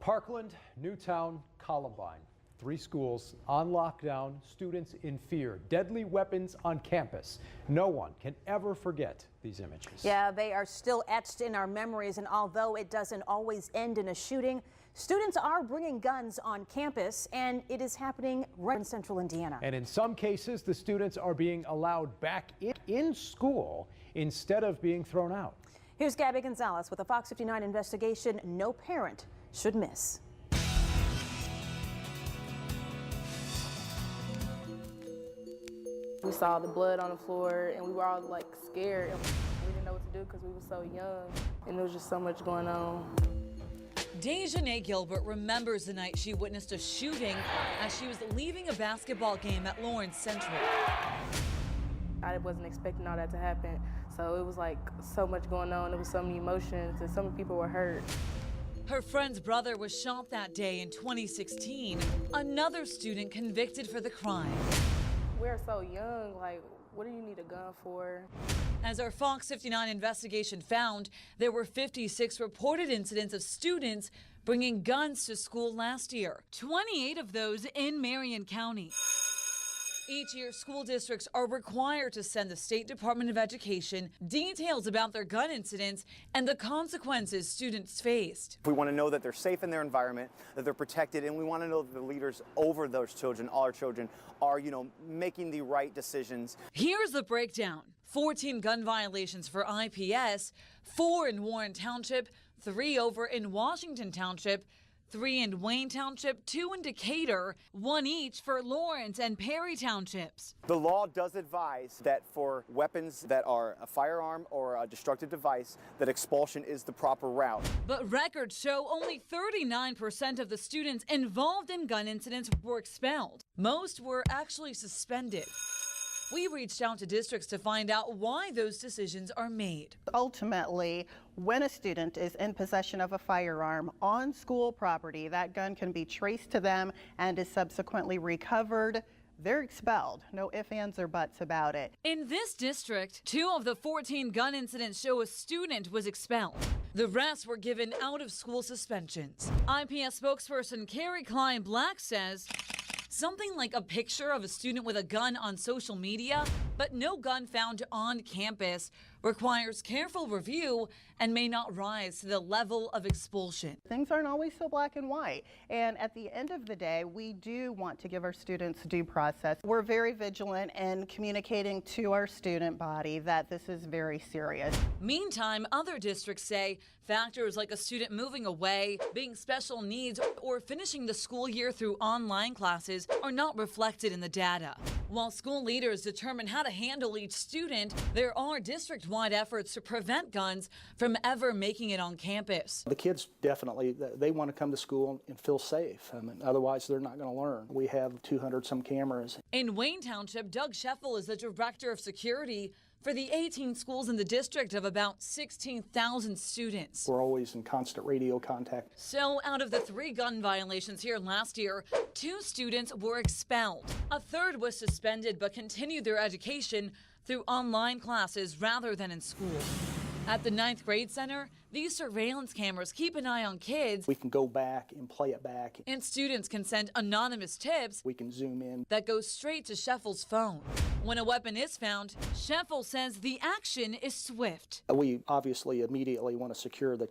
Parkland, Newtown, Columbine. 3 schools on lockdown, students in fear, deadly weapons on campus. No one can ever forget these images. Yeah, they are still etched in our memories, and although it doesn't always end in a shooting, students are bringing guns on campus, and it is happening right in central Indiana. And in some cases, the students are being allowed back in school instead of being thrown out. Here's Gabby Gonzalez with a Fox 59 investigation no parent should miss. We saw the blood on the floor and we were all like scared. We didn't know what to do because we were so young and there was just so much going on. Dejanay Gilbert remembers the night she witnessed a shooting as she was leaving a basketball game at Lawrence Central. I wasn't expecting all that to happen, so it was like so much going on. There was so many emotions and so many people were hurt. Her friend's brother was shot that day in 2016, another student convicted for the crime. We're so young, like, what do you need a gun for? As our Fox 59 investigation found, there were 56 reported incidents of students bringing guns to school last year, 28 of those in Marion County. Each year, school districts are required to send the State Department of Education details about their gun incidents and the consequences students faced. We want to know that they're safe in their environment, that they're protected, and we want to know that the leaders over those children, all our children, are, making the right decisions. Here's the breakdown. 14 gun violations for IPS, 4 in Warren Township, 3 over in Washington Township, 3 in Wayne Township, 2 in Decatur, 1 each for Lawrence and Perry Townships. The law does advise that for weapons that are a firearm or a destructive device, that expulsion is the proper route. But records show only 39% of the students involved in gun incidents were expelled. Most were actually suspended. We reached out to districts to find out why those decisions are made. Ultimately, when a student is in possession of a firearm on school property, that gun can be traced to them and is subsequently recovered. They're expelled. No ifs, ands, or buts about it. In this district, 2 of the 14 gun incidents show a student was expelled. The rest were given out-of-school suspensions. IPS spokesperson Carrie Klein Black says something like a picture of a student with a gun on social media, but no gun found on campus, requires careful review and may not rise to the level of expulsion. Things aren't always so black and white. And at the end of the day, we do want to give our students due process. We're very vigilant in communicating to our student body that this is very serious. Meantime, other districts say factors like a student moving away, being special needs, or finishing the school year through online classes are not reflected in the data. While school leaders determine how to handle each student, there are district-wide efforts to prevent guns from ever making it on campus. The kids definitely, they want to come to school and feel safe. Otherwise, they're not going to learn. We have 200-some cameras. In Wayne Township, Doug Scheffel is the director of security for the 18 schools in the district of about 16,000 students. We're always in constant radio contact. So out of the 3 gun violations here last year, 2 students were expelled. A third was suspended but continued their education through online classes rather than in school. At the 9th grade center, these surveillance cameras keep an eye on kids. We can go back and play it back. And students can send anonymous tips. We can zoom in. That goes straight to Scheffel's phone. When a weapon is found, Scheffel says the action is swift. We obviously immediately want to secure the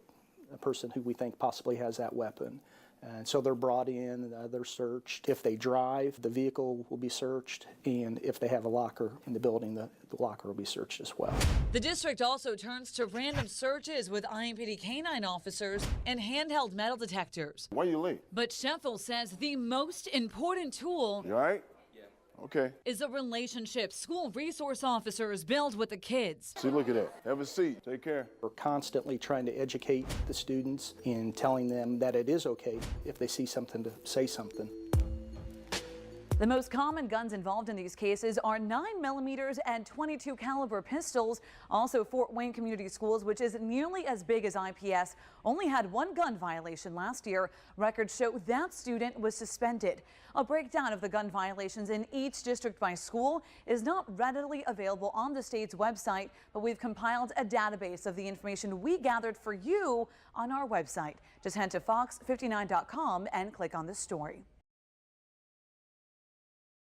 person who we think possibly has that weapon. And so they're brought in, they're searched. If they drive, the vehicle will be searched, and if they have a locker in the building, the locker will be searched as well. The district also turns to random searches with IMPD canine officers and handheld metal detectors. Why you late? But Scheffel says the most important tool You all right? Okay. is a relationship school resource officers build with the kids. See, look at that. Have a seat. Take care. We're constantly trying to educate the students and telling them that it is okay if they see something to say something. The most common guns involved in these cases are 9mm and .22 caliber pistols. Also, Fort Wayne Community Schools, which is nearly as big as IPS, only had one gun violation last year. Records show that student was suspended. A breakdown of the gun violations in each district by school is not readily available on the state's website, but we've compiled a database of the information we gathered for you on our website. Just head to fox59.com and click on this story.